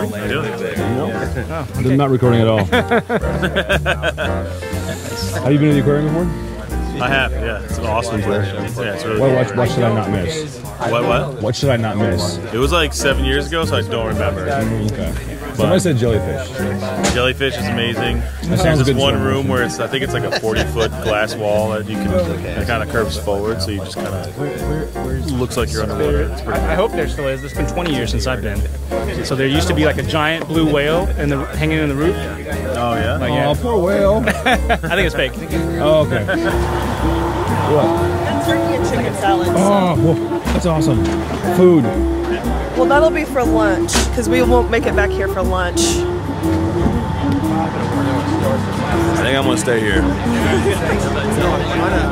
recording? I do. No? Oh, okay. I'm not recording at all. Have you been to the aquarium before? I have, yeah. It's an awesome place. Yeah, it's really cool. What should I not miss? What? What should I not miss? It was like 7 years ago, so I don't remember. Okay. Somebody said jellyfish. Jellyfish is amazing. That There's this good one room where it's, I think it's like a 40-foot glass wall that you can, it kind of curves forward, so you just kind of, looks like you're underwater. It's pretty I hope there still is. It's been 20 years since I've been. So there used to be like a giant blue whale hanging in the roof. Oh, yeah? Like, yeah. Oh, poor whale. I think it's fake. Oh, okay. What? And turkey and chicken salads. Oh, well, that's awesome. Food. Well, that'll be for lunch, because we won't make it back here for lunch. I think I'm going to stay here.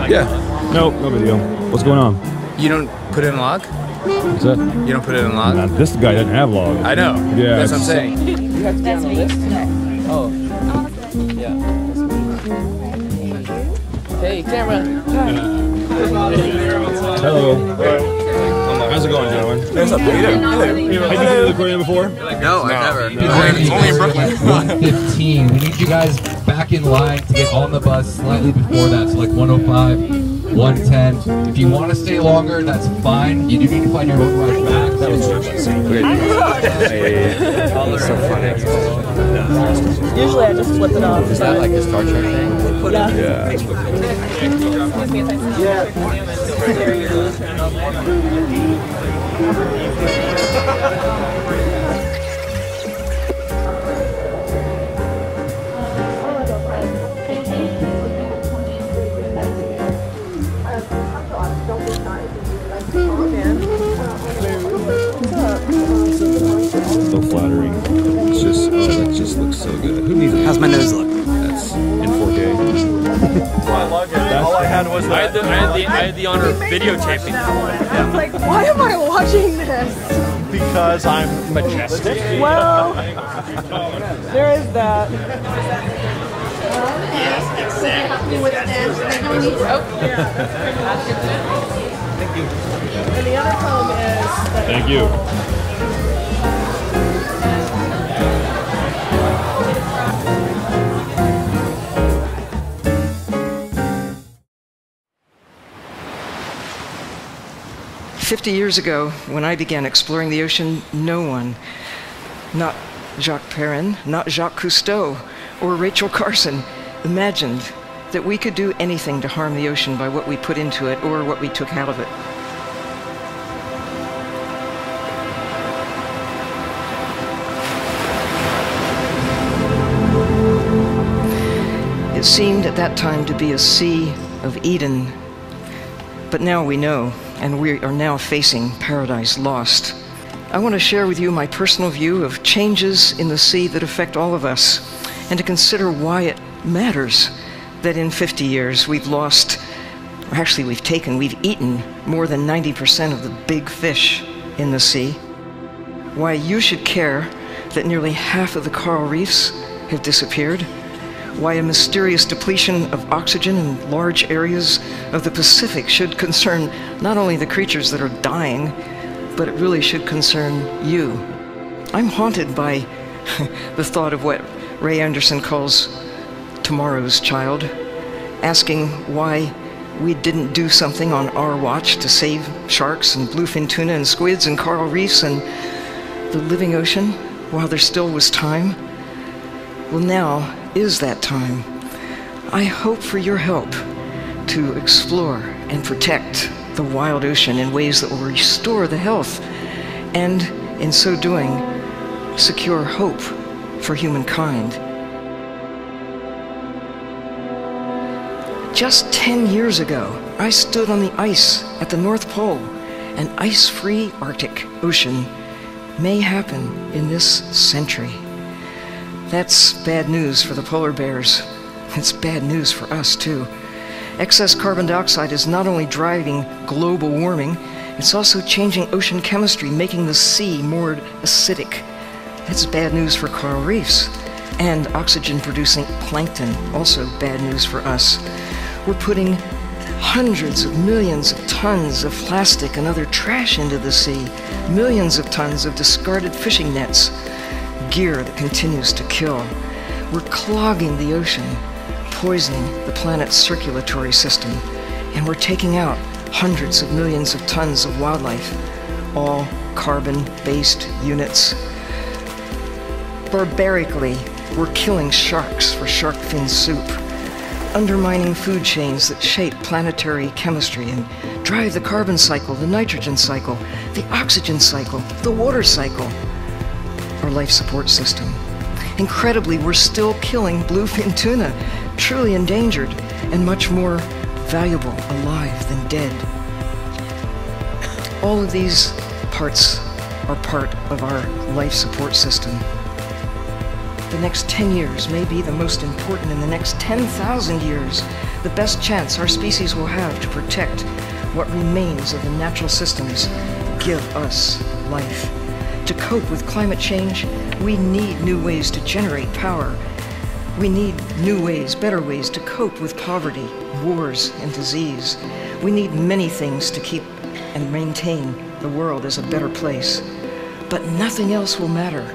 Yeah. Nope, no big deal. What's going on? You don't put it in log? What's that? You don't put it in log? Nah, this guy doesn't have log. I know. Yeah, That's what I'm saying. You have to be on the list? Oh. Yeah. Hey, camera. Hello. How's it going, gentlemen? What's up, Peter? Have you been to the aquarium before? No, I've never. It's only in Brooklyn. 1:15. We need you guys back in line to get on the bus slightly before that, so like 1:05, 1:10. If you want to stay longer, that's fine. You do need to find your own ride back. That was great. That's so funny. Usually I just flip it off. Is that like a Star Trek thing? Yeah. So flattering. It's just, oh, that just looks so good. Who needs it? How's my nose look? That's in 4K. All I had was I had the honor of videotaping. I was like, why am I watching this? because I'm majestic. Well, there is that. And the other poem is that Thank you. "50 years ago, when I began exploring the ocean, no one, not Jacques Perrin, not Jacques Cousteau, or Rachel Carson, imagined that we could do anything to harm the ocean by what we put into it or what we took out of it. It seemed at that time to be a sea of Eden, but now we know, and we are now facing paradise lost. I want to share with you my personal view of changes in the sea that affect all of us, and to consider why it matters that in 50 years we've lost, or actually we've eaten more than 90% of the big fish in the sea. Why you should care that nearly half of the coral reefs have disappeared. Why a mysterious depletion of oxygen in large areas of the Pacific should concern not only the creatures that are dying, but it really should concern you. I'm haunted by the thought of what Ray Anderson calls tomorrow's child, asking why we didn't do something on our watch to save sharks and bluefin tuna and squids and coral reefs and the living ocean while there still was time. Well, now is that time. I hope for your help to explore and protect the wild ocean in ways that will restore the health and, in so doing, secure hope for humankind. Just 10 years ago, I stood on the ice at the North Pole. An ice-free Arctic Ocean may happen in this century. That's bad news for the polar bears. It's bad news for us, too. Excess carbon dioxide is not only driving global warming, it's also changing ocean chemistry, making the sea more acidic. That's bad news for coral reefs. And oxygen-producing plankton, also bad news for us. We're putting hundreds of millions of tons of plastic and other trash into the sea, millions of tons of discarded fishing nets, gear that continues to kill. We're clogging the ocean, poisoning the planet's circulatory system, and we're taking out hundreds of millions of tons of wildlife, all carbon-based units. Barbarically, we're killing sharks for shark fin soup, undermining food chains that shape planetary chemistry and drive the carbon cycle, the nitrogen cycle, the oxygen cycle, the water cycle, our life support system. Incredibly, we're still killing bluefin tuna, truly endangered and much more valuable alive than dead. All of these parts are part of our life support system. The next 10 years may be the most important. In the next 10,000 years, the best chance our species will have to protect what remains of the natural systems that give us life. To cope with climate change, we need new ways to generate power. We need new ways, better ways to cope with poverty, wars, and disease. We need many things to keep and maintain the world as a better place. But nothing else will matter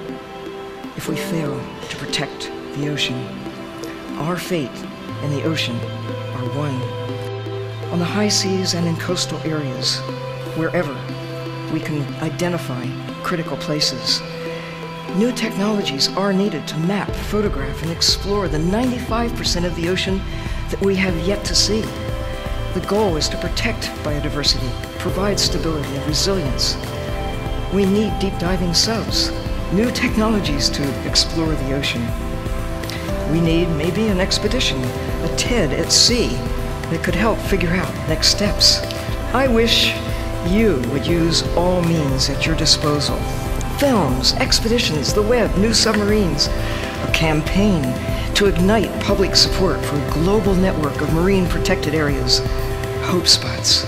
if we fail to protect the ocean. Our fate and the ocean are one. On the high seas and in coastal areas, wherever we can identify critical places, new technologies are needed to map, photograph, and explore the 95% of the ocean that we have yet to see. The goal is to protect biodiversity, provide stability and resilience. We need deep diving subs, new technologies to explore the ocean. We need maybe an expedition, a TED at sea, that could help figure out next steps. I wish you would use all means at your disposal. Films, expeditions, the web, new submarines, a campaign to ignite public support for a global network of marine protected areas, hope spots,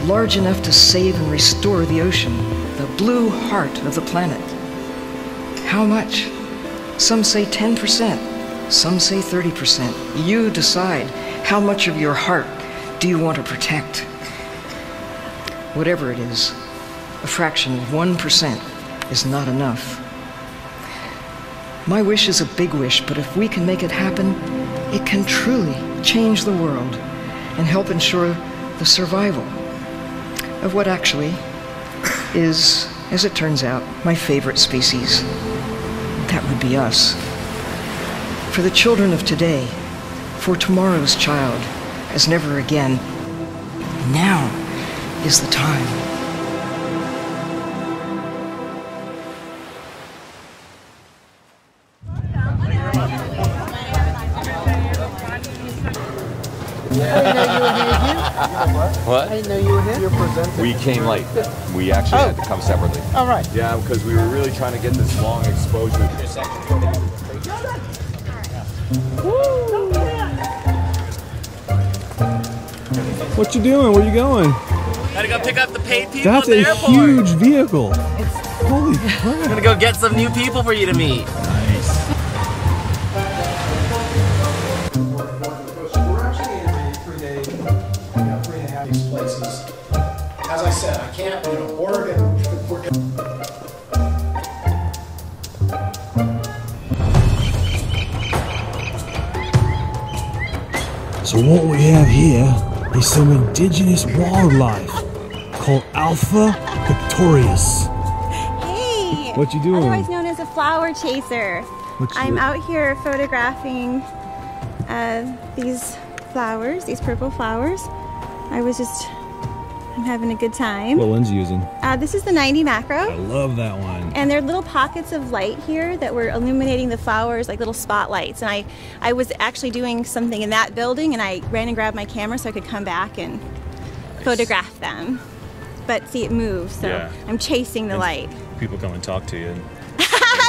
large enough to save and restore the ocean, the blue heart of the planet. How much? Some say 10%, some say 30%. You decide how much of your heart do you want to protect. Whatever it is, a fraction of 1% is not enough. My wish is a big wish, but if we can make it happen, it can truly change the world and help ensure the survival of what actually is, as it turns out, my favorite species. That would be us. For the children of today, for tomorrow's child, as never again, now is the time. What? I didn't know you were here. You're presenting. We came late. We actually had to come separately. All right. Yeah, because we were really trying to get this long exposure. What you doing? Where you going? Gotta go pick up the paid people That's at the a airport. huge vehicle. Holy crap. I'm gonna go get some new people for you to meet. Nice. We're actually in a 3-day, 3.5 places. As I said, I can't, Oregon. So what we have here is some indigenous wildlife called Alpha pictorius. Hey! What you doing? Otherwise known as a flower chaser. I'm out here photographing these flowers, these purple flowers. I'm having a good time. What lens are you using? This is the 90 macro. I love that one. And there are little pockets of light here that were illuminating the flowers like little spotlights. And I was actually doing something in that building and I ran and grabbed my camera so I could come back and photograph them. But see, it moves, so yeah. I'm chasing the light. People come and talk to you.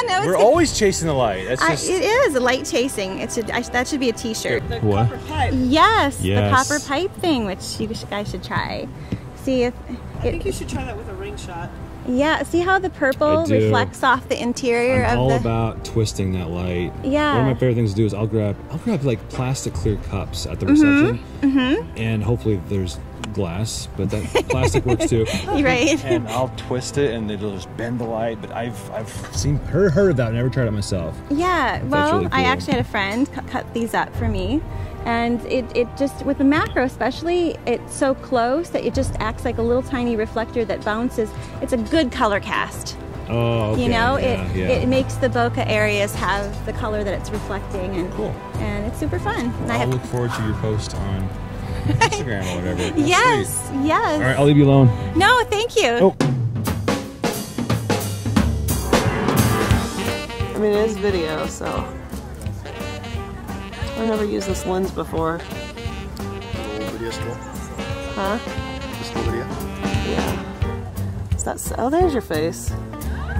No, we're always chasing the light. That's just... It is a light chasing. That should be a T-shirt. What? Copper pipe. Yes, yes, the copper pipe thing, which you guys should try. See if I think you should try that with a ring shot. Yeah, see how the purple reflects off the interior I'm of all the... about twisting that light. Yeah. One of my favorite things to do is I'll grab like plastic clear cups at the reception, and hopefully there's glass, but that plastic works too. Right. And I'll twist it and it'll just bend the light, but I've heard of that, never tried it myself. Yeah, well, really cool. I actually had a friend cut these up for me, and it just, with the macro especially, it's so close that it just acts like a little tiny reflector that bounces. It's a good color cast. Oh, okay. You know, yeah. it makes the bokeh areas have the color that it's reflecting, and cool. And it's super fun. Well, I'll look forward to your post on Instagram or whatever. That's yes, sweet. yes. All right, I'll leave you alone. No, thank you. Oh. I mean, it is video, so I've never used this lens before. Video still? Huh? Still video? Yeah. Is that so? Oh, there's your face.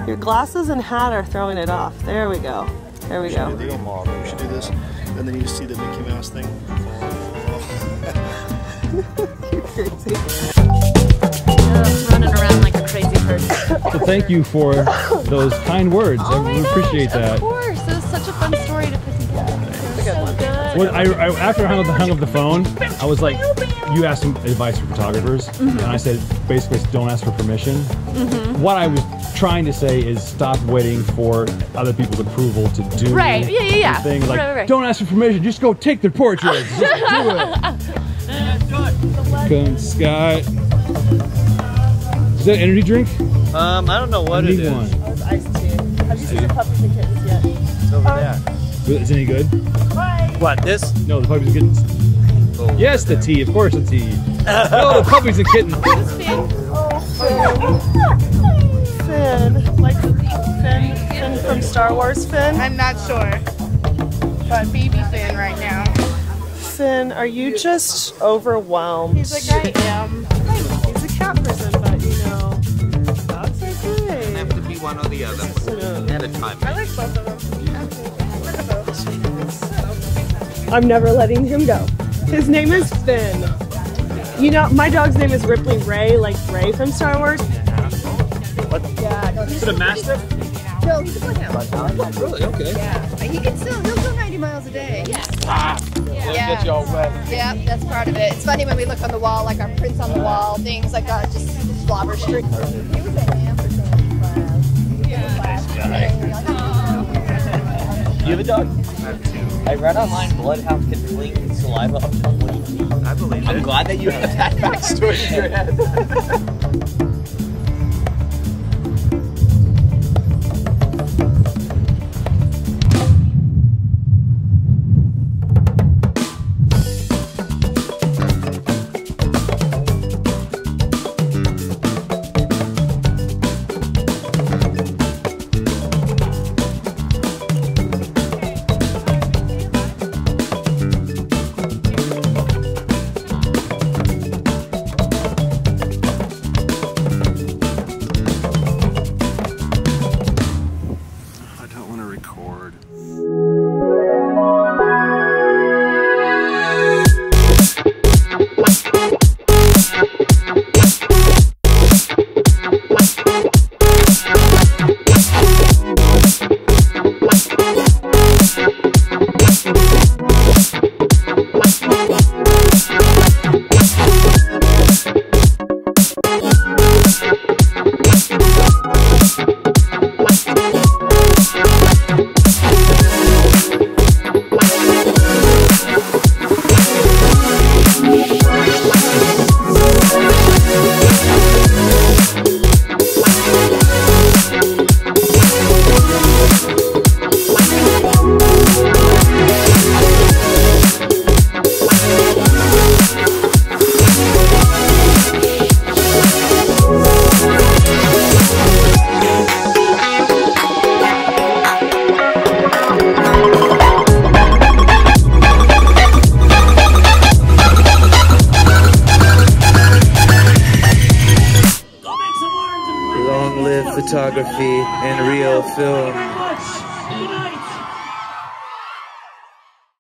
Your glasses and hat are throwing it off. There we go. There we go. We should do this, and then you just see the Mickey Mouse thing. You're crazy. Running around like a crazy person. So thank you for those kind words. Oh I appreciate that. Of course, it was such a fun story to put together. It's so good. Well, after I hung up the phone, I was like, you asked some advice for photographers, and I said, basically, don't ask for permission. What I was trying to say is stop waiting for other people's approval to do yeah. things. Like, Right. don't ask for permission, just go take their portraits. Just do it. Come, Scott. Is that an energy drink? I don't know what it is. One. Oh, it's iced tea. Have you seen the Puppies and Kittens yet? It's over there. Is it any good? What, this? No, the Puppies and Kittens. Oh, Yes, the tea, of course the tea. No, the Puppies and Kittens. Finn. Like Finn from Star Wars Finn? I'm not sure, but baby Finn right now. Finn, are you just overwhelmed? He's like, I am. He's a cat person, but you know, dogs are great. It have to be one or the other at a time. I like both of them. I'm never letting him go. His name is Finn. You know, my dog's name is Ripley Ray, like Ray from Star Wars. What? Yeah. Is it a Mastiff? No, he's a bloodhound. Really? Okay. Yeah. He'll go 90 miles a day. Yes. It'll get you all wet. Yeah, that's part of it. It's funny when we look on the wall, like our prints on the wall, things like that, just slobber streak. He was at ampersand class. You have a dog? I have two. I read online bloodhounds can fling saliva up to 20 feet. I believe it. I'm glad that you have that backstory in your head. Photography and real film.